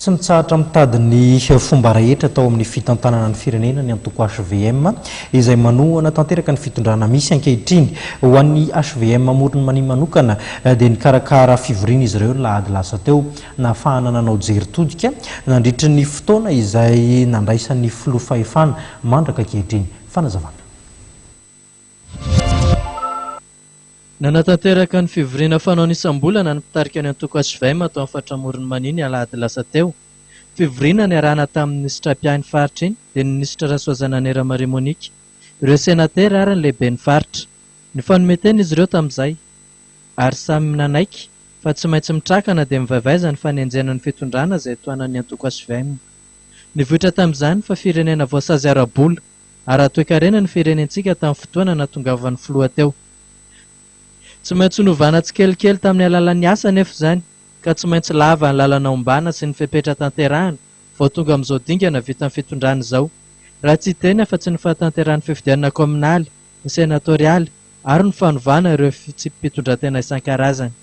Tsy mitsahatra mitady ny fomba rehetra atao amin'ny fitantanana ny firenena ny antoko HVM izay manohana tanteraka ny fitondrana misy ankehitriny ho an'ny HVM morony mani manokana dia ny karakara fivoriana izy ireo lahady lasa teo nahafahana nanao jery todika nandritra ny fotoana izay nandraisan'ny filoha fahefana mandraka ankehitriny. Fanazavana. Nanatanteraka ny fivoriana fanaony isam-bolana ny mpitarika ny antoko HVM atao amin'ny fatramorony maniny alahady lasa teo. Fivoriana ny arahana tamin'ny ministra Piainy faritra iny dia ny ministra Rasoazana Nera Maria Monique. Ireo senatera ary ny lehibe ny faritra. Ny fanometena izy ireo tamin'izay ary samy nanaiky fa tsy maintsy mitrakana dia mivaivaiza ny fanenjena ny fitondrana izay toanan'ny antoko HVM. Nivoatra tamin'izany fa firenena voasazy ara-bola ary atoekarena ny firenentsika tamin'ny fotoana nahatongavan'ny filoha teo. Tsy maintsy novana tsikelikely tamin'ny alalan'ny asa nefa izany ka tsy maintsy lava ny lalana ombana sy ny fepetra tanterahana vao tonga amin'izao dingana vita amin'ny fitondrana izao. Raha tsy teny afa tsy ny fahatanteran'ny fifidianana kominaly, ny senatorialy ary ny fanovana ireo fitsipim-pitondratena isan-karazany.